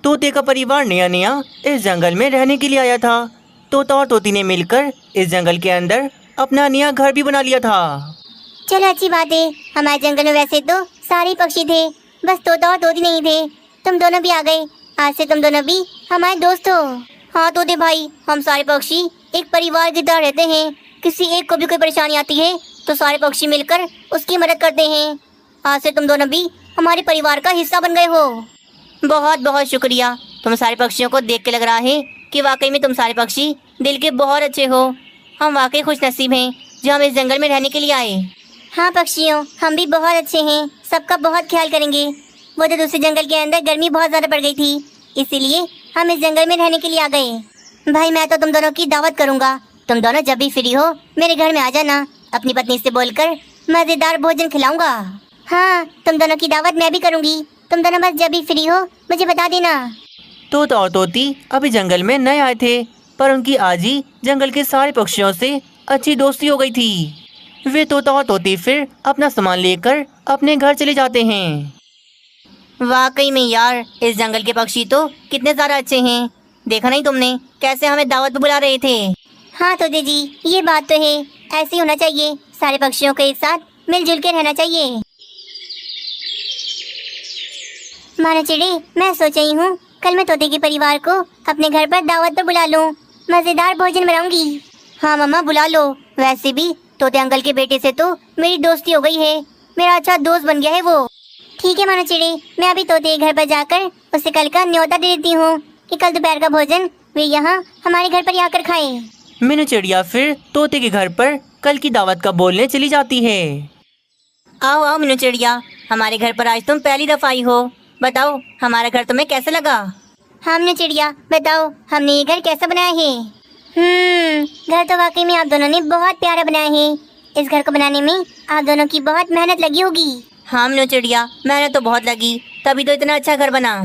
तोते का परिवार नया नया इस जंगल में रहने के लिए आया था। तोता और तोती ने मिलकर इस जंगल के अंदर अपना नया घर भी बना लिया था। चलो अच्छी बात है। हमारे जंगल में वैसे तो सारे पक्षी थे, बस तोता और तोती नहीं थे। तुम दोनों भी आ गए। आज से तुम दोनों भी हमारे दोस्त हो। हाँ तोते भाई, हम सारे पक्षी एक परिवार की तरह रहते हैं। किसी एक को भी कोई परेशानी आती है तो सारे पक्षी मिलकर उसकी मदद करते हैं। आज से तुम दोनों भी हमारे परिवार का हिस्सा बन गए हो। बहुत बहुत शुक्रिया। तुम सारे पक्षियों को देख के लग रहा है कि वाकई में तुम सारे पक्षी दिल के बहुत अच्छे हो। हम वाकई खुशनसीब हैं जो हम इस जंगल में रहने के लिए आए। हाँ पक्षियों, हम भी बहुत अच्छे हैं, सबका बहुत ख्याल करेंगे। वो तो दूसरे जंगल के अंदर गर्मी बहुत ज़्यादा पड़ गई थी, इसीलिए हम इस जंगल में रहने के लिए आ गए। भाई मैं तो तुम दोनों की दावत करूँगा। तुम दोनों जब भी फ्री हो मेरे घर में आ जाना। अपनी पत्नी से बोलकर मज़ेदार भोजन खिलाऊंगा। हाँ तुम दोनों की दावत मैं भी करूँगी। तुम दोनों बस जब भी फ्री हो मुझे बता देना। तोता और तोती अभी जंगल में नए आए थे, पर उनकी आज ही जंगल के सारे पक्षियों से अच्छी दोस्ती हो गई थी। वे तोता और तोती फिर अपना सामान लेकर अपने घर चले जाते हैं। वाकई में यार, इस जंगल के पक्षी तो कितने ज़्यादा अच्छे हैं। देखा नहीं तुमने कैसे हमें दावत पे बुला रहे थे। हाँ तोते जी, ये बात तो है। ऐसे ही होना चाहिए, सारे पक्षियों के एक साथ मिलजुल के रहना चाहिए। मानो चिड़ी, मैं सोच रही हूँ कल मैं तोते के परिवार को अपने घर पर दावत पर बुला लूँ। मज़ेदार भोजन बनाऊंगी। हाँ मम्मा बुला लो। वैसे भी तोते अंकल के बेटे से तो मेरी दोस्ती हो गई है, मेरा अच्छा दोस्त बन गया है वो। ठीक है मानो चिड़ी, मैं अभी तोते के घर पर जाकर उसे कल का न्योता दे देती हूँ कि कल दोपहर का भोजन वे यहाँ हमारे घर पर आकर खाए। मीनू चिड़िया फिर तोते के घर पर कल की दावत का बोलने चली जाती है। आओ आओ मीनू चिड़िया, हमारे घर पर आज तुम पहली दफा आई हो। बताओ हमारा घर तुम्हें कैसा लगा। हाँ मीनू चिड़िया बताओ, हमने ये घर कैसा बनाया है। घर तो वाकई में आप दोनों ने बहुत प्यारा बनाया है। इस घर को बनाने में आप दोनों की बहुत मेहनत लगी होगी। हाँ मीनू चिड़िया, मेहनत तो बहुत लगी, तभी तो इतना अच्छा घर बना।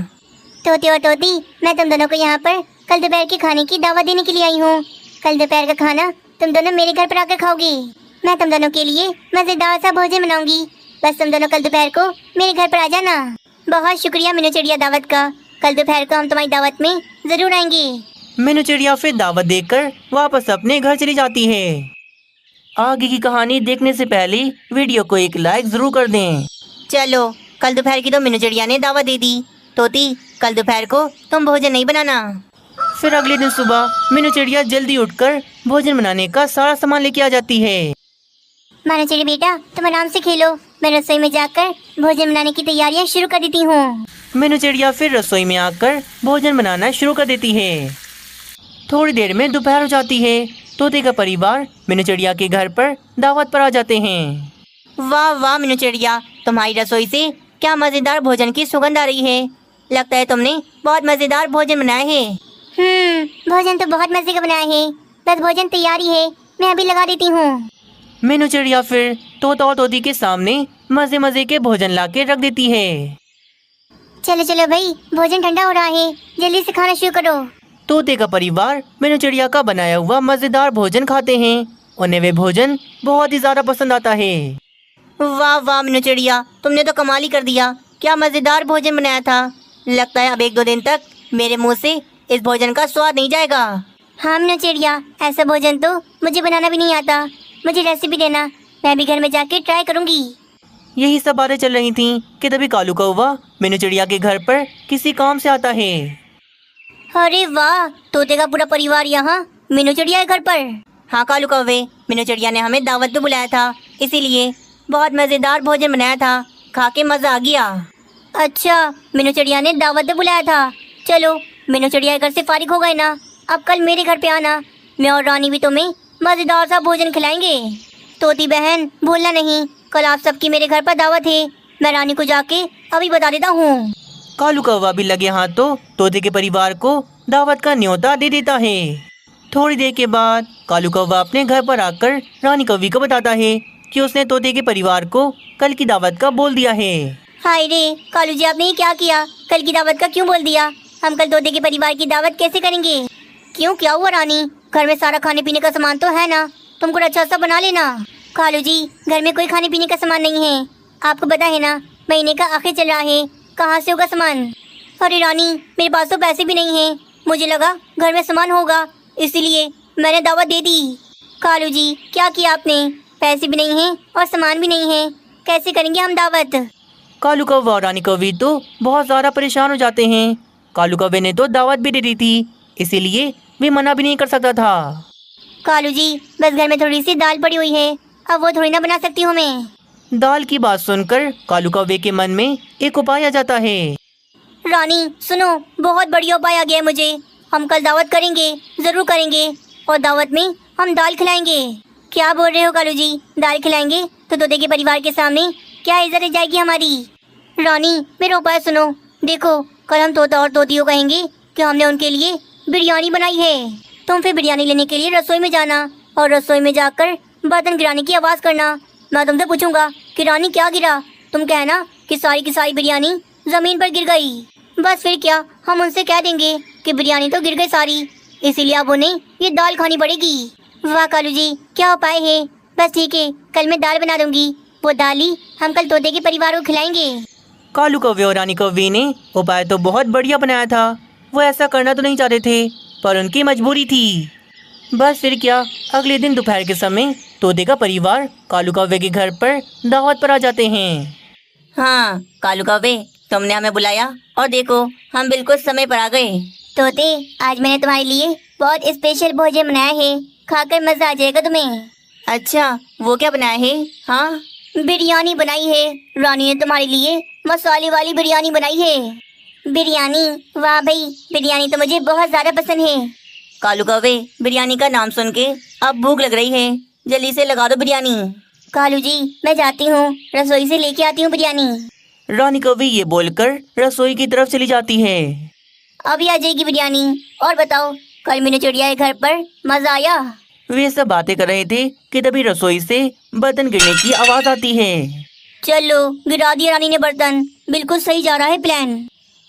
तोते और तोती, मैं तुम दोनों को यहाँ पर कल दोपहर के खाने की दावत देने के लिए आई हूँ। कल दोपहर का खाना तुम दोनों मेरे घर पर आकर खाओगी। मैं तुम दोनों के लिए मज़ेदार सा भोजन बनाऊंगी। बस तुम दोनों कल दोपहर को मेरे घर पर आ जाना। बहुत शुक्रिया मीनू चिड़िया दावत का। कल दोपहर को हम तुम्हारी दावत में ज़रूर आएंगे। मीनू चिड़िया फिर दावत देकर वापस अपने घर चली जाती है। आगे की कहानी देखने से पहले वीडियो को एक लाइक जरूर कर दें। चलो, कल दोपहर की तो मीनू चिड़िया ने दावत दे दी। तोती, कल दोपहर को तुम भोजन नहीं बनाना। फिर अगले दिन सुबह मीनू चिड़िया जल्दी उठकर भोजन बनाने का सारा सामान लेके आ जाती है। मानो चिड़ी बेटा, तुम आराम से खेलो, मैं रसोई में जाकर भोजन बनाने की तैयारियां शुरू कर देती हूँ। मीनू चिड़िया फिर रसोई में आकर भोजन बनाना शुरू कर देती है। थोड़ी देर में दोपहर हो जाती है। तोते का परिवार मीनू चिड़िया के घर पर दावत पर आ जाते हैं। वाह वाह मीनू चिड़िया, तुम्हारी रसोई से क्या मज़ेदार भोजन की सुगंध आ रही है। लगता है तुमने बहुत मज़ेदार भोजन बनाया है। भोजन तो बहुत मज़े का बनाया है। बस भोजन तैयार ही है, मैं अभी लगा देती हूँ। मीनू चिड़िया फिर तोता और तोती के सामने मजे मजे के भोजन लाके रख देती है। चलो चलो भाई, भोजन ठंडा हो रहा है, जल्दी से खाना शुरू करो। तोते का परिवार मीनू चिड़िया का बनाया हुआ मजेदार भोजन खाते हैं। उन्हें वे भोजन बहुत ही ज्यादा पसंद आता है। वाह वाह मीनू चिड़िया, तुमने तो कमाल ही कर दिया। क्या मज़ेदार भोजन बनाया था। लगता है अब 1-2 दिन तक मेरे मुंह से इस भोजन का स्वाद नहीं जाएगा। हाँ मीनू चिड़िया, ऐसा भोजन तो मुझे बनाना भी नहीं आता। मुझे रेसिपी देना, मैं भी घर में जाके ट्राई करूँगी। यही सब बातें चल रही थीं कि तभी कालू कौवा मीनू चिड़िया के घर पर किसी काम से आता है। अरे वाह, तोते का पूरा परिवार यहाँ मीनू चिड़िया के घर पर। हाँ कालू कौवे, मीनू चिड़िया ने हमें दावत पे बुलाया था, इसीलिए बहुत मज़ेदार भोजन बनाया था। खा के मज़ा आ गया। अच्छा, मीनू चिड़िया ने दावत पे बुलाया था। चलो, मीनू चिड़िया के घर से फारिग हो गए ना, अब कल मेरे घर पे आना। मैं और रानी भी तुम्हें मज़ेदार सा भोजन खिलाएंगे। तोती बहन भूलना नहीं, कल आप सबकी मेरे घर पर दावत है। मैं रानी को जाके अभी बता देता हूँ। कालू कौवा भी लगे हाथों तोते के परिवार को दावत का न्योता दे देता है। थोड़ी देर के बाद कालू कौवा अपने घर पर आकर रानी कौवी को बताता है कि उसने तोते के परिवार को कल की दावत का बोल दिया है। हाय रे कालू जी, आपने ये क्या किया। कल की दावत का क्यों बोल दिया। हम कल तोते के परिवार की दावत कैसे करेंगे। क्यों, क्या हुआ रानी। घर में सारा खाने पीने का सामान तो है ना, तुम कुछ अच्छा सा बना लेना। कालू जी, घर में कोई खाने पीने का सामान नहीं है। आपको पता है ना, महीने का आखिर चल रहा है, कहाँ से होगा सामान। अरे रानी, मेरे पास तो पैसे भी नहीं हैं। मुझे लगा घर में सामान होगा, इसीलिए मैंने दावत दे दी। कालू जी, क्या किया आपने? पैसे भी नहीं हैं और सामान भी नहीं है, कैसे करेंगे हम दावत? कालू कौवा और रानी कौवी तो बहुत ज़्यादा परेशान हो जाते हैं। कालू कौवे ने तो दावत भी दे दी थी, इसीलिए वे मना भी नहीं कर सकता था। कालू जी, बस घर में थोड़ी सी दाल पड़ी हुई है, अब वो थोड़ी ना बना सकती हूँ मैं। दाल की बात सुनकर कालू कौवे के मन में एक उपाय आ जाता है। रानी सुनो, बहुत बढ़िया उपाय आ गया है मुझे। हम कल दावत करेंगे, जरूर करेंगे, और दावत में हम दाल खिलाएंगे। क्या बोल रहे हो कालू जी? दाल खिलाएंगे तो तोते के परिवार के सामने क्या इज्जत रह जाएगी हमारी। रानी, मेरा उपाय सुनो। देखो, कल हम तोता और तोती को कहेंगे कि हमने उनके लिए बिरयानी बनाई है। तुम फिर बिरयानी लेने के लिए रसोई में जाना और रसोई में जाकर बर्तन गिराने की आवाज़ करना। मैं तुमसे पूछूंगा कि रानी क्या गिरा, तुम कहना कि सारी की सारी बिरयानी ज़मीन पर गिर गई। बस फिर क्या, हम उनसे कह देंगे कि बिरयानी तो गिर गई सारी, इसीलिए अब उन्हें ये दाल खानी पड़ेगी। वाह कालू जी, क्या उपाय है। बस ठीक है, कल मैं दाल बना दूंगी, वो दाल ही हम कल तोते के परिवार को खिलाएंगे। कालू कौवे और रानी कौवी ने उपाय तो बहुत बढ़िया बनाया था। वो ऐसा करना तो नहीं चाहते थे, पर उनकी मजबूरी थी। बस फिर क्या, अगले दिन दोपहर के समय तोते का परिवार कालू कौवे के घर पर दावत पर आ जाते हैं। हाँ कालू कौवे, तुमने हमें बुलाया और देखो हम बिल्कुल समय पर आ गए। तोते, आज मैंने तुम्हारे लिए बहुत स्पेशल भोजन बनाया है, खाकर मजा आ जाएगा तुम्हें। अच्छा, वो क्या बनाया है? हाँ, बिरयानी बनाई है। रानी ने तुम्हारे लिए मसाले वाली बिरयानी बनाई है। बिरयानी? वाह भाई, बिरयानी तो मुझे बहुत ज्यादा पसंद है। कालू कौवे, बिरयानी का नाम सुन के अब भूख लग रही है, जल्दी से लगा दो बिरयानी। कालू जी, मैं जाती हूँ, रसोई से लेके आती हूँ बिरयानी। रानी कौवी ये बोलकर रसोई की तरफ चली जाती है। अभी आ जाएगी बिरयानी। और बताओ, कल मैंने चिड़िया के घर पर मजा आया? वे सब बातें कर रहे थे कि तभी रसोई से बर्तन गिरने की आवाज आती है। चलो, गिरा दिया रानी ने बर्तन, बिल्कुल सही जा रहा है प्लान।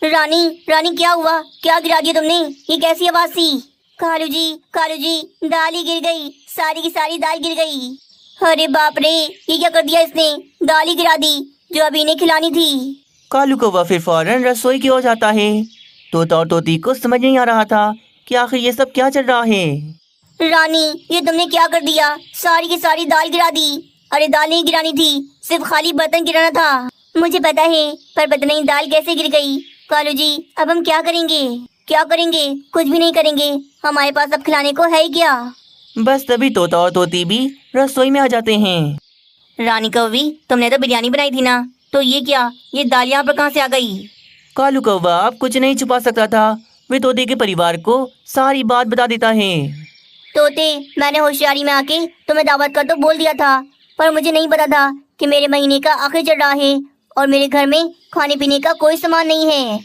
रानी, रानी क्या हुआ? क्या गिरा दिया तुमने? ये कैसी आवाज थी? कालू जी, दाल ही गिर गई, सारी की सारी दाल गिर गई। अरे बाप रे, ये क्या कर दिया इसने? दाल ही गिरा दी जो अभी इन्हें खिलानी थी। कालू कौवा फिर फौरन रसोई की ओर जाता है। तोता और तोती को समझ नहीं आ रहा था कि आखिर ये सब क्या चल रहा है। रानी, ये तुमने क्या कर दिया? सारी की सारी दाल गिरा दी। अरे दाल नहीं गिरानी थी, सिर्फ खाली बर्तन गिराना था। मुझे पता है, पर पता नहीं दाल कैसे गिर गई। कालू जी, अब हम क्या करेंगे? क्या करेंगे? कुछ भी नहीं करेंगे, हमारे पास अब खिलाने को है ही क्या। बस तभी तोता और तोती भी रसोई में आ जाते हैं। रानी कौवी, तुमने तो बिरयानी बनाई थी ना, तो ये क्या, ये दाल यहाँ पर कहाँ से आ गई? कालू कौवा अब कुछ नहीं छुपा सकता था। वे तोते के परिवार को सारी बात बता देता है। तोते, मैंने होशियारी में आके तुम्हें दावत कर तो बोल दिया था, पर मुझे नहीं पता था कि मेरे महीने का आखिर चल रहा है और मेरे घर में खाने पीने का कोई सामान नहीं है।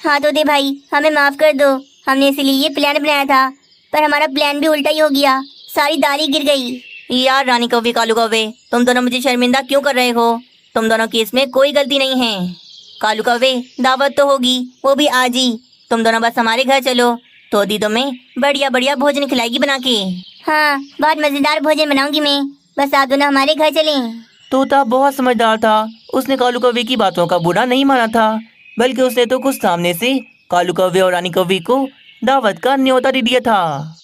हाँ तोते भाई, हमें माफ कर दो, हमने इसीलिए ये प्लान बनाया था, पर हमारा प्लान भी उल्टा ही हो गया, सारी दाल ही गिर गई। यार रानी कौवी, कालू कौवे, तुम दोनों मुझे शर्मिंदा क्यों कर रहे हो? तुम दोनों की इसमें कोई गलती नहीं है। कालू कौवे, दावत तो होगी, वो भी आज ही। तुम दोनों बस हमारे घर चलो, तो दी तुम्हें बढ़िया बढ़िया भोजन खिलाएगी बना के। हाँ, बहुत मजेदार भोजन बनाऊंगी मैं, बस आप दोनों हमारे घर चलें। तोता बहुत समझदार था, उसने कालू कौवे की बातों का बुरा नहीं माना था, बल्कि उसने तो कुछ सामने से कालू कौवे और रानी कौवी को दावत का न्योता दे दिया था।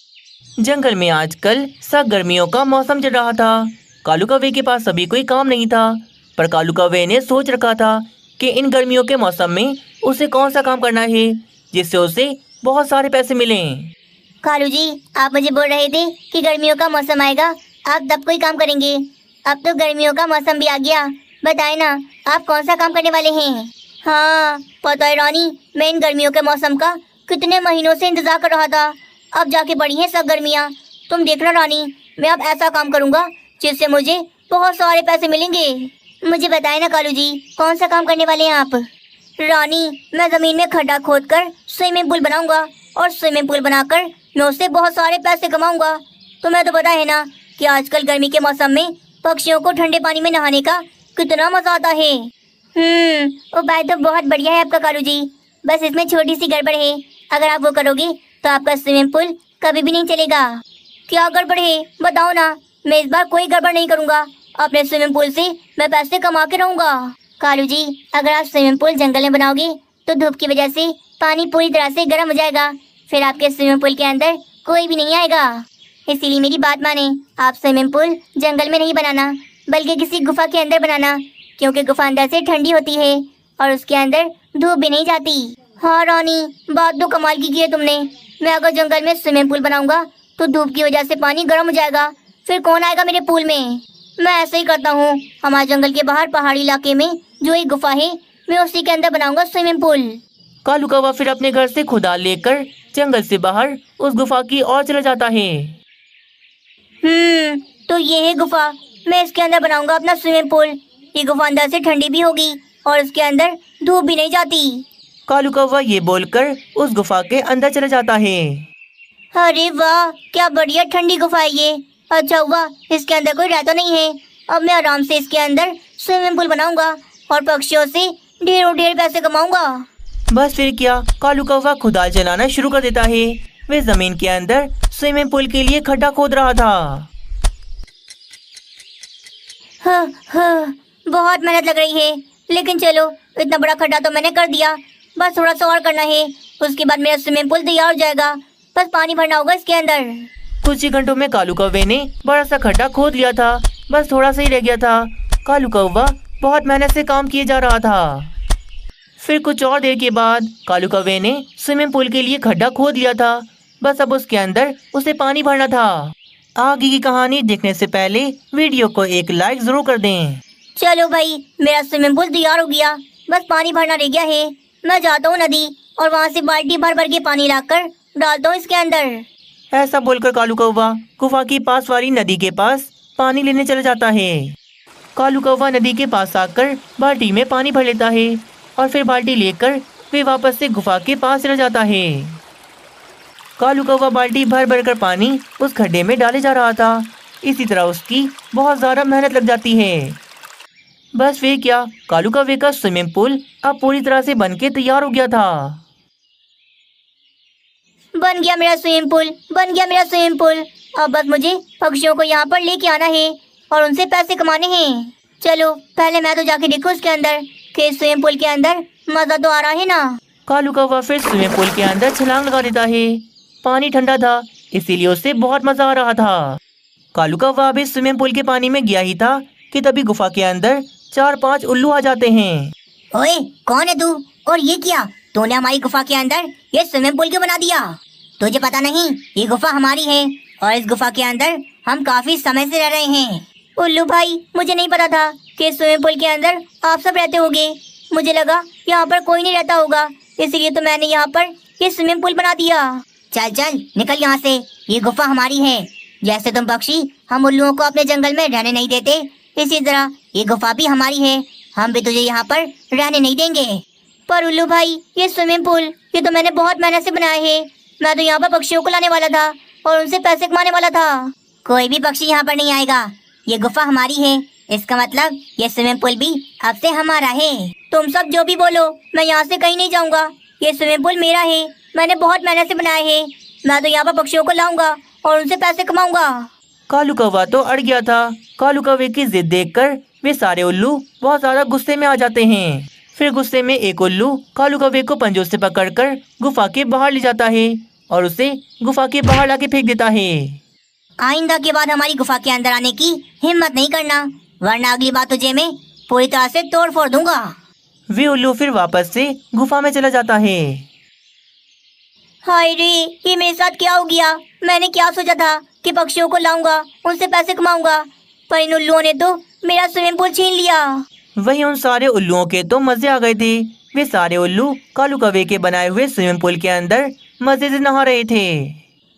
जंगल में आजकल सख्त गर्मियों का मौसम चल रहा था। कालू कौवे के पास अभी कोई काम नहीं था, पर कालू कौवे ने सोच रखा था कि इन गर्मियों के मौसम में उसे कौन सा काम करना है जिससे उसे बहुत सारे पैसे मिलें। कालू जी, आप मुझे बोल रहे थे कि गर्मियों का मौसम आएगा, आप तब कोई काम करेंगे। अब तो गर्मियों का मौसम भी आ गया, बताए ना आप कौन सा काम करने वाले हैं? हाँ पता है रानी, मैं इन गर्मियों के मौसम का कितने महीनों से इंतजार कर रहा था, अब जाके पड़ी हैं सब गर्मियाँ। तुम देखना रानी, मैं अब ऐसा काम करूँगा जिससे मुझे बहुत सारे पैसे मिलेंगे। मुझे बताए ना कालू जी, कौन सा काम करने वाले हैं आप? रानी, मैं जमीन में खड्डा खोदकर स्विमिंग पूल बनाऊंगा और स्विमिंग पूल बनाकर मैं उससे बहुत सारे पैसे कमाऊंगा। तुम्हें तो पता है ना कि आजकल गर्मी के मौसम में पक्षियों को ठंडे पानी में नहाने का कितना मजा आता है। उपाय तो बहुत बढ़िया है आपका कालू जी, बस इसमें छोटी सी गड़बड़ है। अगर आप वो करोगे तो आपका स्विमिंग पूल कभी भी नहीं चलेगा। क्या गड़बड़ है बताओ ना, मैं इस बार कोई गड़बड़ नहीं करूँगा, अपने स्विमिंग पूल से मैं पैसे कमा के रहूँगा। कालू जी, अगर आप स्विमिंग पूल जंगल में बनाओगे तो धूप की वजह से पानी पूरी तरह से गर्म हो जाएगा, फिर आपके स्विमिंग पूल के अंदर कोई भी नहीं आएगा। इसीलिए मेरी बात माने, आप स्विमिंग पूल जंगल में नहीं बनाना, बल्कि किसी गुफा के अंदर बनाना, क्योंकि गुफा अंदर से ठंडी होती है और उसके अंदर धूप भी नहीं जाती। हाँ रानी, बात तो कमाल की है तुमने। मैं अगर जंगल में स्विमिंग पूल बनाऊंगा तो धूप की वजह से पानी गर्म हो जाएगा, फिर कौन आएगा मेरे पूल में। मैं ऐसे ही करता हूँ, हमारे जंगल के बाहर पहाड़ी इलाके में जो एक गुफा है, मैं उसी के अंदर बनाऊंगा स्विमिंग पूल। कालू कौवा फिर अपने घर से खुदाल लेकर जंगल से बाहर उस गुफा की ओर चला जाता है। तो ये है गुफा, मैं इसके अंदर बनाऊंगा अपना स्विमिंग पूल। ये गुफा अंदर से ठंडी भी होगी और उसके अंदर धूप भी नहीं जाती। कालू कौवा ये बोलकर उस गुफा के अंदर चला जाता है। अरे वाह, क्या बढ़िया ठंडी गुफा है ये। अच्छा हुआ इसके अंदर कोई रहता नहीं है। अब मैं आराम से इसके अंदर स्विमिंग पूल बनाऊंगा और पक्षियों से ढेरों ढेर पैसे कमाऊंगा। बस फिर क्या, कालू कौवा खुदाल चलाना शुरू कर देता है। वे जमीन के अंदर स्विमिंग पूल के लिए खड्डा खोद रहा था। बहुत मेहनत लग रही है, लेकिन चलो, इतना बड़ा खड्डा तो मैंने कर दिया, बस थोड़ा सा और करना है, उसके बाद मेरा स्विमिंग पूल तैयार हो जाएगा। बस पानी भरना होगा इसके अंदर। कुछ ही घंटों में कालू कौवे ने बड़ा सा खड्डा खोद लिया था। बस थोड़ा सा ही रह गया था। कालू कौवा बहुत मेहनत से काम किए जा रहा था। फिर कुछ और देर के बाद कालू कौवे ने स्विमिंग पूल के लिए खड्डा खोद लिया था। बस अब उसके अंदर उसे पानी भरना था। आगे की कहानी देखने से पहले वीडियो को एक लाइक जरूर कर दें। चलो भाई, मेरा स्विमिंग पूल तैयार हो गया, बस पानी भरना रह गया है। मैं जाता हूँ नदी और वहाँ से बाल्टी भर भर के पानी लाकर डालता हूँ इसके अंदर। ऐसा बोलकर कालू कौवा गुफा की पास वाली नदी के पास पानी लेने चला जाता है। कालू कौवा नदी के पास आकर बाल्टी में पानी भर लेता है और फिर बाल्टी लेकर वे वापस से गुफा के पास चला जाता है। कालू कौवा बाल्टी भर भर कर पानी उस खड्डे में डाले जा रहा था। इसी तरह उसकी बहुत ज़्यादा मेहनत लग जाती है। बस फिर क्या, कालू कौवे का स्विमिंग पूल अब पूरी तरह से बनके तैयार हो गया था। बन गया मेरा स्विमिंग पूल, बन गया मेरा स्विमिंग पूल। अब बस मुझे पक्षियों को यहाँ पर लेके आना है और उनसे पैसे कमाने हैं। चलो पहले मैं तो जाके देखूँ उसके अंदर कि स्विमिंग पूल के अंदर मजा तो आ रहा है ना। कालू कौवा फिर स्विमिंग पूल के अंदर छलांग लगा देता है। पानी ठंडा था, इसीलिए उसे बहुत मजा आ रहा था। कालू कौवा अभी स्विमिंग पूल के पानी में गया ही था कि तभी गुफा के अंदर 4-5 उल्लू आ जाते हैं। ओए, कौन है तू और ये क्या? तूने हमारी गुफा के अंदर ये स्विमिंग पूल क्यों बना दिया? तुझे पता नहीं ये गुफा हमारी है और इस गुफा के अंदर हम काफी समय से रह रहे हैं। उल्लू भाई, मुझे नहीं पता था कि स्विमिंग पूल के अंदर आप सब रहते होंगे। मुझे लगा यहाँ पर कोई नहीं रहता होगा, इसलिए तो मैंने यहाँ पर ये स्विमिंग पूल बना दिया। चल चल निकल यहाँ से, ये गुफा हमारी है। जैसे तुम पक्षी हम उल्लुओं को अपने जंगल में रहने नहीं देते, इसी तरह ये गुफा भी हमारी है। हम भी तुझे यहाँ पर रहने नहीं देंगे। पर उल्लू भाई, ये स्विमिंग पूल ये तो मैंने बहुत मेहनत से बनाया है। मैं तो यहाँ पर पक्षियों को लाने वाला था और उनसे पैसे कमाने वाला था। कोई भी पक्षी यहाँ पर नहीं आएगा, ये गुफा हमारी है। इसका मतलब ये स्विमिंग पूल भी अब से हमारा है। तुम सब जो भी बोलो, मैं यहाँ से कहीं नहीं जाऊँगा। ये स्विमिंग पूल मेरा है, मैंने बहुत मेहनत से बनाया है। मैं तो यहाँ पर पक्षियों को लाऊंगा और उनसे पैसे कमाऊंगा। कालू कौवा तो अड़ गया था। कालू कौवे की जिद देखकर वे सारे उल्लू बहुत ज्यादा गुस्से में आ जाते हैं। फिर गुस्से में एक उल्लू कालू कौवे को पंजों से पकड़कर गुफा के बाहर ले जाता है और उसे गुफा के बाहर लाके फेंक देता है। आइंदा के बाद हमारी गुफा के अंदर आने की हिम्मत नहीं करना, वरना अगली बार तुझे मैं पूरी तरह से तोड़ फोड़ दूंगा। वे उल्लू फिर वापस से गुफा में चला जाता है। हाय रे, ये मेरे साथ क्या हो गया? मैंने क्या सोचा था कि पक्षियों को लाऊंगा, उनसे पैसे कमाऊंगा, पर इन उल्लुओं ने तो मेरा स्विमिंग पूल छीन लिया। वहीं उन सारे उल्लुओं के तो मजे आ गए थे। वे सारे उल्लू कालू कौवे के बनाए हुए स्विमिंग पूल के अंदर मजे से नहा रहे थे।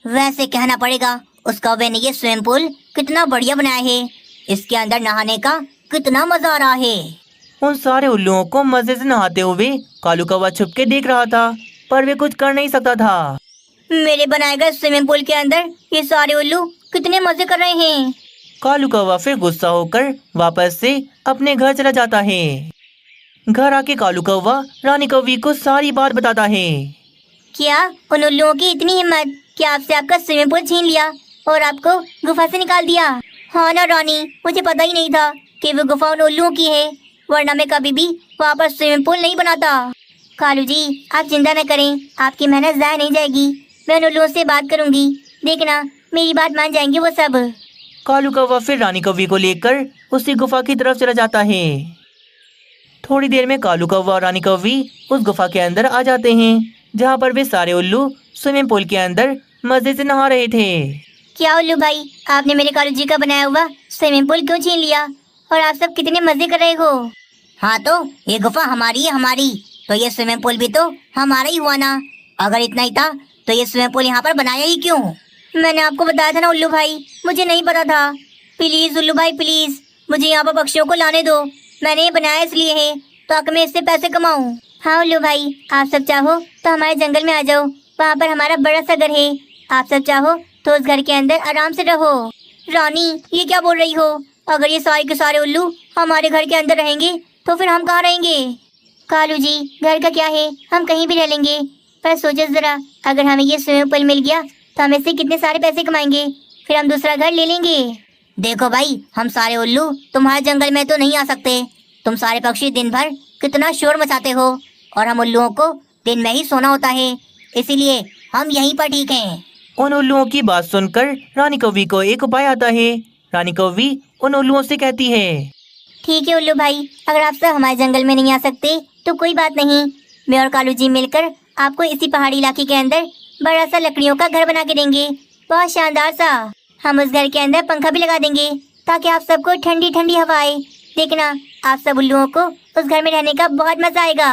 वैसे कहना पड़ेगा उस कौवे ने ये स्विमिंग पूल कितना बढ़िया बनाया है। इसके अंदर नहाने का कितना मजा आ रहा है। उन सारे उल्लुओं को मजे से नहाते हुए कालू कौवा छुप के देख रहा था, पर वे कुछ कर नहीं सकता था। मेरे बनाए गए स्विमिंग पूल के अंदर ये सारे उल्लू कितने मजे कर रहे हैं। कालू कौवा फिर गुस्सा होकर वापस से अपने घर चला जाता है। घर आके कालू कौवा रानी कौवी को सारी बात बताता है। क्या उन उल्लुओं की इतनी हिम्मत कि आपसे आपका स्विमिंग पूल छीन लिया और आपको गुफा से निकाल दिया? हाँ ना रानी, मुझे पता ही नहीं था कि वो गुफा उन उल्लुओं की है, वरना मैं कभी भी वहाँ पर स्विमिंग पूल नहीं बनाता। कालू जी आप चिंता न करें, आपकी मेहनत ज़ाया नहीं जाएगी। मैं उन उल्लुओं से बात करूंगी, देखना मेरी बात मान जाएंगे वो सब। कालू कौवा फिर रानी कौवी को लेकर उसी गुफा की तरफ चला जाता है। थोड़ी देर में कालू कौवा और रानी कौवी उस गुफा के अंदर आ जाते हैं, जहाँ पर वे सारे उल्लू स्विमिंग पूल के अंदर मजे से नहा रहे थे। क्या उल्लू भाई, आपने मेरे कालू जी का बनाया हुआ स्विमिंग पूल क्यों छीन लिया? और आप सब कितने मजे कर रहे हो? हाँ तो ये गुफा हमारी है, हमारी तो ये स्विमिंग पूल भी तो हमारा ही हुआ ना। अगर इतना ही था तो ये स्विमिंग पूल यहाँ पर बनाया ही क्यों? मैंने आपको बताया था ना उल्लू भाई, मुझे नहीं पता था। प्लीज उल्लू भाई प्लीज, मुझे यहाँ पर पक्षियों को लाने दो। मैंने ये बनाया इसलिए है ताकि मैं इससे पैसे कमाऊँ। हाँ उल्लू भाई, आप सब चाहो तो हमारे जंगल में आ जाओ, वहाँ पर हमारा बड़ा सा घर है। आप सब चाहो तो उस घर के अंदर आराम से रहो। रानी ये क्या बोल रही हो? अगर ये सारे के सारे उल्लू हमारे घर के अंदर रहेंगे तो फिर हम कहाँ रहेंगे? कालू जी घर का क्या है, हम कहीं भी रह लेंगे। पर सोचो जरा, अगर हमें ये स्विमिंग पूल मिल गया तो हम इससे कितने सारे पैसे कमाएंगे, फिर हम दूसरा घर ले लेंगे। देखो भाई, हम सारे उल्लू तुम्हारे जंगल में तो नहीं आ सकते। तुम सारे पक्षी दिन भर कितना शोर मचाते हो और हम उल्लुओं को दिन में ही सोना होता है, इसीलिए हम यहीं पर ठीक हैं। उन उल्लुओं की बात सुनकर रानी कौवी को एक उपाय आता है। रानी कौवी उन उल्लुओं से कहती है, ठीक है उल्लू भाई, अगर आप सब हमारे जंगल में नहीं आ सकते तो कोई बात नहीं, मैं और कालू जी मिलकर आपको इसी पहाड़ी इलाके के अंदर बड़ा सा लकड़ियों का घर बना के देंगे, बहुत शानदार सा। हम उस घर के अंदर पंखा भी लगा देंगे ताकि आप सबको ठंडी ठंडी हवा आए। देखना आप सब उल्लुओं को उस घर में रहने का बहुत मजा आएगा।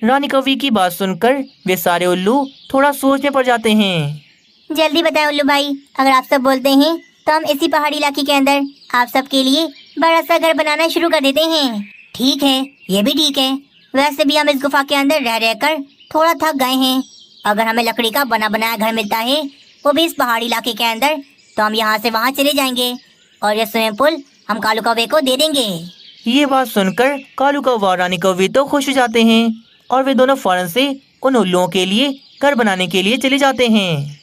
रानी कौवी की बात सुनकर वे सारे उल्लू थोड़ा सोच में पड़ जाते हैं। जल्दी बताएं उल्लू भाई, अगर आप सब बोलते हैं तो हम इसी पहाड़ी इलाके के अंदर आप सब के लिए बड़ा सा घर बनाना शुरू कर देते हैं। ठीक है, ये भी ठीक है। वैसे भी हम इस गुफा के अंदर रह रहकर थोड़ा थक गए हैं। अगर हमें लकड़ी का बना बनाया घर मिलता है, वो भी इस पहाड़ी इलाके के अंदर, तो हम यहाँ से वहाँ चले जाएंगे और ये स्विमिंग पूल हम कालू कौवे को दे देंगे। ये बात सुनकर कालू कौवा और रानी कौवी तो खुश हो जाते हैं और वे दोनों फौरन से उन उल्लुओं के लिए घर बनाने के लिए चले जाते हैं।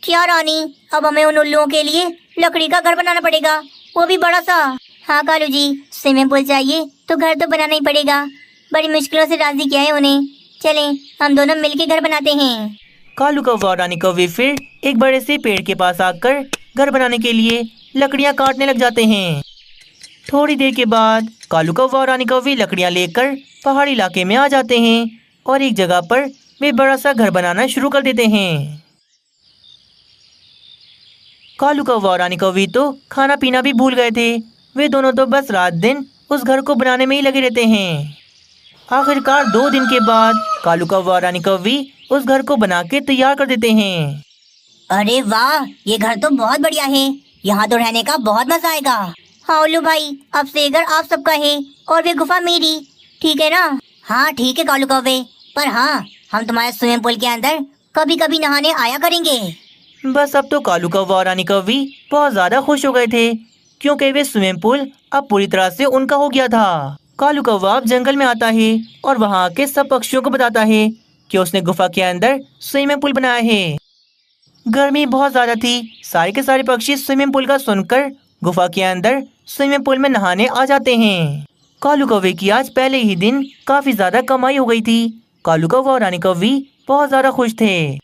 क्या रानी, अब हमें उन उल्लुओं के लिए लकड़ी का घर बनाना पड़ेगा, वो भी बड़ा सा? हाँ कालू जी, स्विमिंग पूल चाहिए तो घर तो बनाना ही पड़ेगा। बड़ी मुश्किलों से राजी किया है उन्हें। चलें हम दोनों मिलके घर बनाते हैं। कालू कौवा और रानी कौवी फिर एक बड़े से पेड़ के पास आकर घर बनाने के लिए लकड़ियां काटने लग जाते हैं। थोड़ी देर के बाद कालू कौवा और रानी कौवी लकड़ियां लेकर पहाड़ी इलाके में आ जाते हैं और एक जगह पर वे बड़ा सा घर बनाना शुरू कर देते हैं। कालू कौवा और रानी कौवी तो खाना पीना भी भूल गए थे। वे दोनों तो बस रात दिन उस घर को बनाने में ही लगे रहते हैं। आखिरकार 2 दिन के बाद कालू कौवा और रानी कौवी उस घर को बना के तैयार कर देते हैं। अरे वाह, ये घर तो बहुत बढ़िया है, यहाँ तो रहने का बहुत मजा आएगा। हाँ उल्लू भाई, अब से घर आप सबका है और वे गुफा मेरी, ठीक है ना? हाँ ठीक है कालू कौवे, पर हाँ हम तुम्हारे स्विमिंग पूल के अंदर कभी कभी नहाने आया करेंगे। बस अब तो कालू कौवा और रानी कौवी बहुत ज्यादा खुश हो गए थे, क्योंकि वे स्विमिंग पूल अब पूरी तरह से उनका हो गया था। कालू कौवा अब जंगल में आता है और वहाँ के सब पक्षियों को बताता है कि उसने गुफा के अंदर स्विमिंग पूल बनाया है। गर्मी बहुत ज्यादा थी, सारे के सारे पक्षी स्विमिंग पूल का सुनकर गुफा के अंदर स्विमिंग पूल में नहाने आ जाते हैं। कालू कौवे की आज पहले ही दिन काफी ज्यादा कमाई हो गई थी। कालू कौवा और रानी कौवी बहुत ज्यादा खुश थे।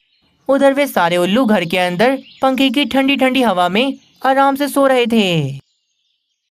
उधर वे सारे उल्लू घर के अंदर पंखे की ठंडी ठंडी हवा में आराम से सो रहे थे।